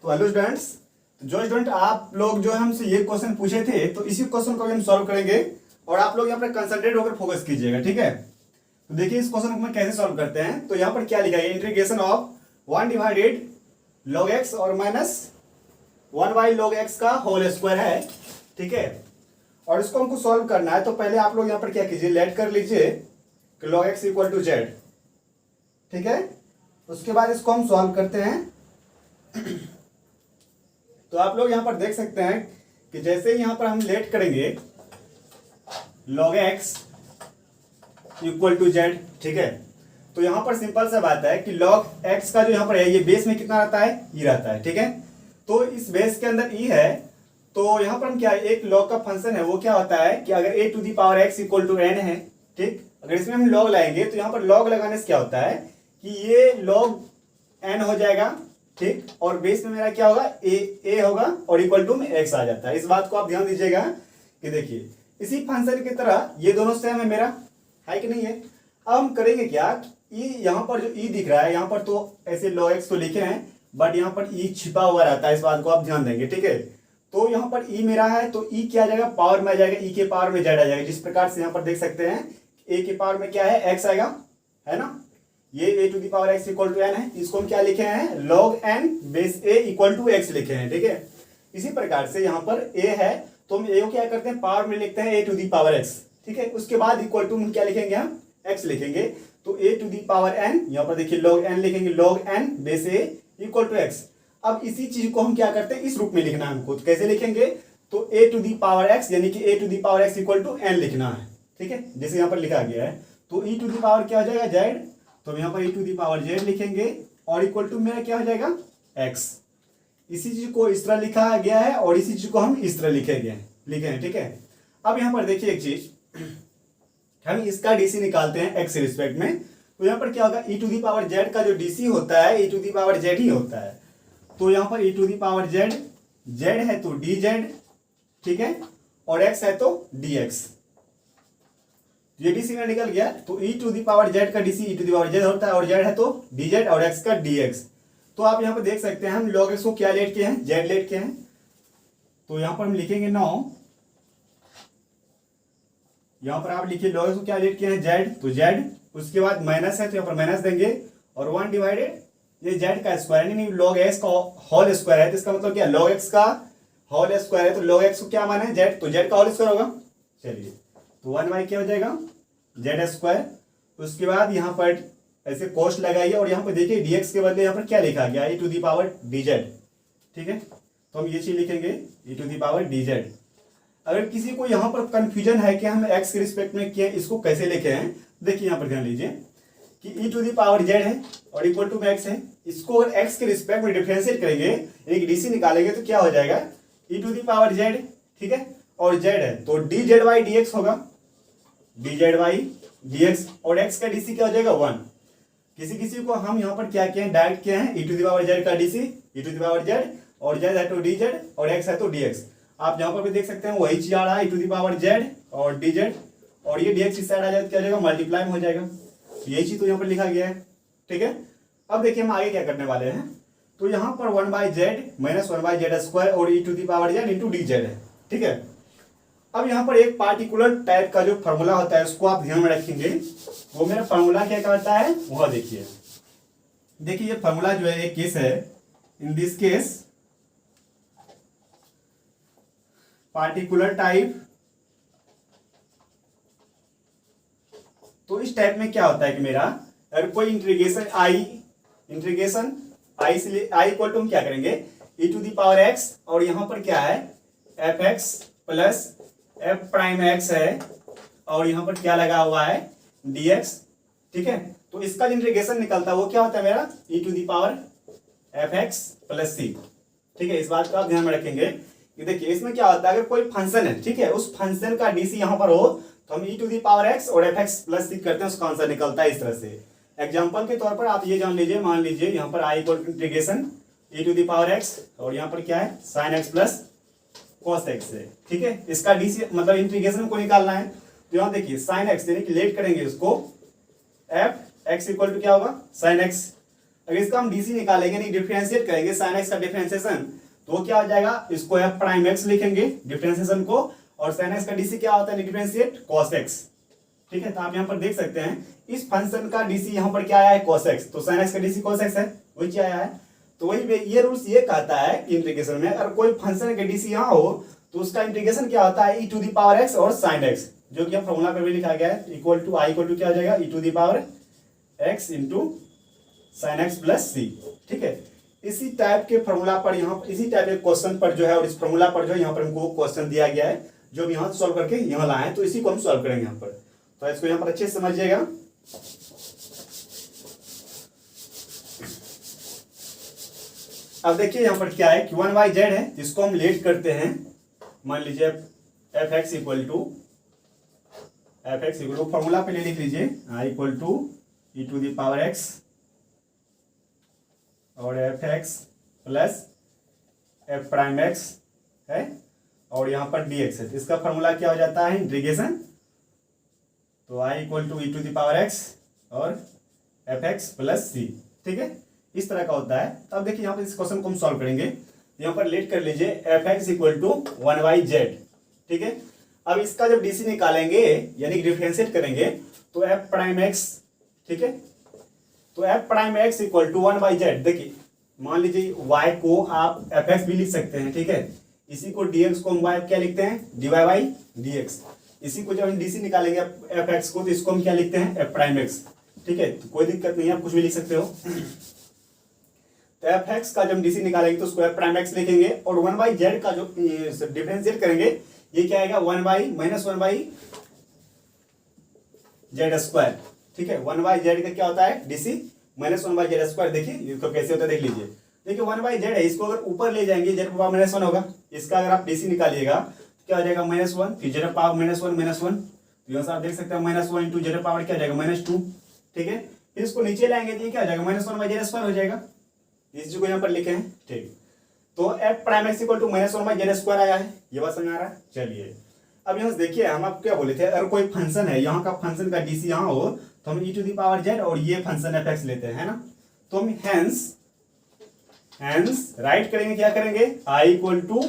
तो hello students, तो जो स्टूडेंट आप लोग जो हमसे ये क्वेश्चन पूछे थे तो इसी क्वेश्चन को भी हम सॉल्व करेंगे और आप लोग यहाँ पर कंसंट्रेट होकर फोकस कीजिएगा, ठीक है। तो देखिए इस क्वेश्चन को हम कैसे सॉल्व करते हैं। तो यहाँ पर क्या लिखा है, integration of 1 divided log x और माइनस 1 बाई log x का होल स्क्वायर है, ठीक है। और इसको हमको सॉल्व करना है। तो पहले आप लोग यहाँ पर क्या कीजिए, लेट कर लीजिए कि log x equal to z, ठीक है। उसके बाद इसको हम सॉल्व करते हैं। तो आप लोग यहाँ पर देख सकते हैं कि जैसे ही यहाँ पर हम लेट करेंगे log x equal to z, ठीक है। तो यहाँ पर सिंपल सा बात है कि log x का जो यहाँ पर है ये बेस में कितना रहता है, e रहता है, ठीक है। तो इस बेस के अंदर e है, तो यहाँ पर हम क्या, एक log का फंक्शन है वो क्या होता है कि अगर a to the power x equal to n है, ठीक। अगर इसमें हम log लाएंगे तो यहाँ पर log लगाने से क्या होता है कि ये log n हो जाएगा, ठीक। और बेस में मेरा क्या होगा, a होगा और इक्वल टू में x आ जाता है। इस बात को आप ध्यान दीजिएगा कि देखिए इसी फंक्शन की तरह ये दोनों सेम है, मेरा है कि नहीं है। अब हम करेंगे क्या, e यहाँ पर जो e दिख रहा है यहाँ पर तो ऐसे log x तो लिखे हैं, बट यहाँ पर e छिपा हुआ रहता है, इस बात को आप ध्यान देंगे, ठीक है। तो यहाँ पर e मेरा है तो e क्या आ जाएगा, पावर में आ जाएगा, e के पावर में z आ जाएगा। जिस प्रकार से यहाँ पर देख सकते हैं a के पावर में क्या है, x आएगा, है ना। ये a to the power x equal to n है, इसको हम क्या लिखे हैं, log n base a equal to x लिखे हैं, ठीक है। इसी प्रकार से यहाँ पर a है तो हम a को क्या करते हैं, पावर में लिखते हैं a to the power x, ठीक है। उसके बाद इक्वल टू हम क्या लिखेंगे, हम x लिखेंगे। तो a to the power n, यहाँ पर देखिए log n लिखेंगे, log n base a equal to x। अब इसी चीज को हम क्या करते हैं, इस रूप में लिखना है हमको। तो कैसे लिखेंगे, तो a to the power x यानी कि a to the power x equal to n लिखना है, ठीक है, जैसे यहाँ पर लिखा गया है। तो e टू दी पावर क्या हो जाएगा, z, तो यहाँ पर e to the power z लिखेंगे और इक्वल टू मेरा क्या हो जाएगा, x। इसी चीज को इस तरह लिखा गया है और इसी चीज को हम इस तरह लिखे हैं, ठीक है। अब यहाँ पर देखिए एक चीज, हम इसका डीसी निकालते हैं x के रिस्पेक्ट में। तो यहाँ पर क्या होगा, e to the power z का जो डीसी होता है e to the power z ही होता है। तो यहाँ पर e to the power z, z है तो dz, ठीक है, और x है तो dx। ये डीसी में निकल गया। तो e to the power z का DC e to the power z होता है और z है तो dz और x का dx। तो आप यहाँ पर देख सकते हैं हम log x को क्या लेट किए हैं, z लेट किए हैं। तो यहाँ पर हम लिखेंगे 9, यहाँ पर आप लिखिए log x को क्या लेट किए हैं, z, तो z, उसके बाद माइनस है तो यहाँ पर माइनस देंगे और 1 डिवाइडेड ये z का स्क्वायर, नहीं log x का होल स्क्वायर है, तो इसका मतलब क्या, log x का होल स्क्वायर है तो log x को क्या माना है, z, तो z का होल स्क्वायर होगा। चलिए तो 1 बाई क्या हो जाएगा, z स्क्वायर। उसके बाद यहाँ पर ऐसे कोष्ट लगाइए और यहाँ पर देखिए dx के बदले यहाँ पर क्या लिखा गया, e to the power dz, ठीक है। तो हम ये चीज लिखेंगे e to the power dz। अगर किसी को यहाँ पर कंफ्यूजन है कि हम x के रिस्पेक्ट में किए इसको कैसे लिखे हैं, देखिए यहाँ पर ध्यान लीजिए कि e to the power z है और इक्वल टू में x है। इसको अगर x के रिस्पेक्ट में डिफरेंशिएट करेंगे, एक डीसी निकालेंगे तो क्या हो जाएगा, e to the power z, ठीक है, और z है तो dz बाई dx होगा, dz बाई dx, और x का डीसी क्या हो जाएगा 1। किसी किसी को हम यहाँ पर क्या किए हैं, डायरेक्ट किए हैं e to the power z का DC e to the power z, और z है तो dz और x है तो dx। आप यहाँ पर भी देख सकते हैं वही चीज आ रहा है, e to the power z और dz, और ये dx इस साइड आ जाए क्या हो जाएगा, मल्टीप्लाई में हो जाएगा। यही चीज तो यहाँ पर लिखा गया है, ठीक है। अब देखिए हम आगे क्या करने वाले हैं। तो यहाँ पर 1 by z minus 1 by z square और e to the power z into d z है, ठीक है। अब यहाँ पर एक पार्टिकुलर टाइप का जो फॉर्मूला होता है उसको आप ध्यान में रखेंगे। वो मेरा फॉर्मूला क्या कहता है, वह देखिए। देखिए ये फॉर्मूला जो है एक केस है, in this case particular type. तो इस टाइप में क्या होता है कि मेरा अगर कोई इंटीग्रेशन आई से आई इक्वल टू हम क्या करेंगे, e to the power x, और यहाँ पर क्या है fx plus f prime x है, और यहाँ पर क्या लगा हुआ है dx, ठीक है। तो इसका जो इंटीग्रेशन निकलता है वो क्या होता है मेरा e to the power fx plus c, ठीक है। इस बात को आप ध्यान में रखेंगे कि देखिए इसमें क्या होता है, अगर कोई फंक्शन है, ठीक है, उस फंक्शन का डीसी यहाँ पर हो तो हम e to the power x और fx प्लस c करते हैं, उसका आंसर निकलता है इस तरह से। एग्जांपल के तौर पर आप ये जान लीजिए, मान लीजिए यहाँ पर i equal to integration e to the power x और यहाँ पर क्या है sin x plus cos x है, ठीक है। इसका डीसी मतलब इंटीग्रेशन को निकालना है। तो यहाँ देखिए sin x यानी कि लेट करेंगे उसको f x इक्वल टू क्या होगा sin x, अगर इसका हम डीसी निकालेंगे नहीं, डिफरेंशिएट करेंगे साइन एक्स का डिफरेंशिएशन, तो क्या हो जाएगा, इसको एफ प्राइम एक्स लिखेंगे डिफरेंशिएशन को, और साइन एक्स का डीसी क्या होता है डिफरेंशिएट कॉस एक्स। ठीक है, तो आप यहाँ पर देख सकते हैं इस फंक्शन का डीसी यहाँ पर क्या आया है cos x, तो sin x का डीसी cos x है, वही क्या आया है। तो वही ये रूल्स ये कहता है कि इंटीग्रेशन में अगर कोई फंक्शन का डीसी यहाँ हो तो उसका इंटीग्रेशन क्या होता है e to the power x और sin x, जो कि फॉर्मूला पर भी लिखा गया है, equal to I equal to क्या हो जाएगा e to the power x into sin x plus c। ठीक है, इसी टाइप के फॉर्मूला पर यहाँ इसी टाइप के क्वेश्चन पर जो है और इस फॉर्मूला पर जो है यहाँ पर हमको क्वेश्चन दिया गया है, जो हम यहाँ सॉल्व करके यहाँ लाए हैं, तो इसी को हम सॉल्व करेंगे यहाँ पर। तो इसको यहाँ पर अच्छे से समझिएगा। अब देखिए यहाँ पर क्या है कि 1/z है, जिसको हम लेट करते हैं, मान लीजिए F X equal to formula पे ले लिख लीजिए I equal to E to the power X और F X plus F prime X है, और यहाँ पर डी एक्स है, तो इसका फॉर्मूला क्या हो जाता है इंटीग्रेशन, तो I equal to E to the power X और एफ एक्स प्लस सी। ठीक है, इस तरह का होता है। अब देखिए यहाँ पर इस क्वेश्चन को हम सॉल्व करेंगे, यहाँ पर लेट कर लीजिए F X equal to 1/z। ठीक है, अब इसका जब डीसी निकालेंगे यानी डिफरेंशिएट करेंगे तो एफ प्राइम एक्स, ठीक है, तो f prime x equal to 1/z। देखिए मान लीजिए y को आप एफ एक्स भी लिख सकते हैं, ठीक है, इसी को dx को हम y क्या लिखते हैं dy बाई dx। इसी को जब हम डीसी निकालेंगे एफ एक्स को, तो इसको हम क्या लिखते हैं एफ प्राइम एक्स। ठीक है, तो कोई दिक्कत नहीं है, आप कुछ भी लिख सकते हो। तो एफ एक्स का जब डीसी निकालेंगे तो उसको एफ प्राइम एक्स लिखेंगे, और 1/z का जो डिफरेंशिएट करेंगे ये क्या आएगा 1/-1/z²। ठीक है, 1/z का क्या होता है डीसी -1/z²। देखिए इसको कैसे होता है देख लीजिए। देखिए 1/z है, इसको अगर ऊपर ले जाएंगे z पावर -1 होगा, इसका अगर आप डीसी निकालिएगा तो क्या हो जाएगा -1, फिर z पावर -1, तो यहाँ से आप देख सकते हैं -1 इंटू z पावर क्या हो जाएगा -2। ठीक है, फिर इसको नीचे लाएंगे तो ये क्या हो जाएगा -1/z² हो जाएगा, इस चीज को यहाँ पर लिखे हैं। ठीक, तो f prime x equal to -1/z² आया है, ये बात समझ आ रहा है। चलिए अब यहाँ से देखिए हम आपको क्या बोले थे, अगर कोई फंक्शन है, यहाँ का फंक्शन का डीसी यहाँ हो तो हम e to the power z और ये फंक्शन एफ एक्स लेते हैं, है ना, तो हम हेंस राइट करेंगे, क्या करेंगे i equal to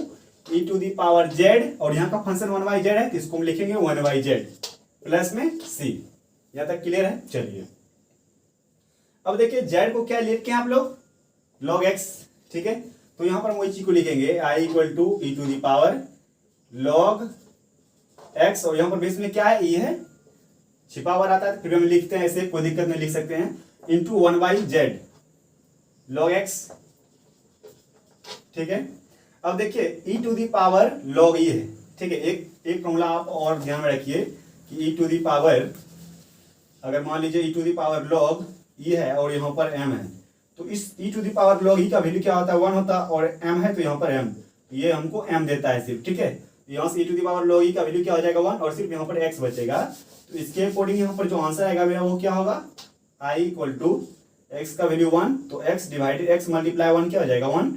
e to the power z, और यहाँ का फंक्शन 1/z है तो इसको हम लिखेंगे 1/z प्लस में c। यहाँ तक क्लियर है। चलिए अब देखिए z को क्या लिख के आप लोग log x। ठीक है, तो यहाँ पर हम वही चीज को लिखेंगे i equal to e to the power log x, और यहाँ पर बेस में क्या है e है, छिपा हुआ रहता है, फिर हम लिखते हैं ऐसे, कोई दिक्कत नहीं, लिख सकते हैं इंटू 1/z log x। ठीक है, अब देखिए e to the power log e है। ठीक है, एक फॉर्मूला आप और ध्यान में रखिए कि e टू द पावर, अगर मान लीजिए e to the power log e है और यहाँ पर m है, तो इस e to the power log e का वैल्यू क्या होता है 1 होता है, और m है तो यहाँ पर m, ये हमको m देता है सिर्फ। ठीक है, यहाँ से e to the power log e का वैल्यू क्या हो जाएगा 1, और सिर्फ यहाँ पर x बचेगा, तो इसके अकॉर्डिंग यहाँ पर जो आंसर आएगा मेरा वो क्या होगा i इक्वल टू x का वैल्यू 1, तो x डिवाइडेड x मल्टीप्लाई 1 क्या हो जाएगा 1,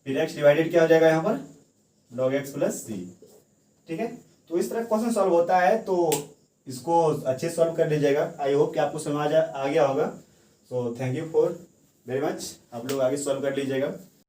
फिर x डिवाइडेड क्या हो जाएगा यहाँ पर log x प्लस c। ठीक है, तो इस तरह क्वेश्चन सॉल्व होता है, तो इसको अच्छे से सॉल्व कर लीजिएगा। आई होप कि आपको समझ आ गया होगा। So thank you for very much, आप लोग आगे सॉल्व कर लीजिएगा।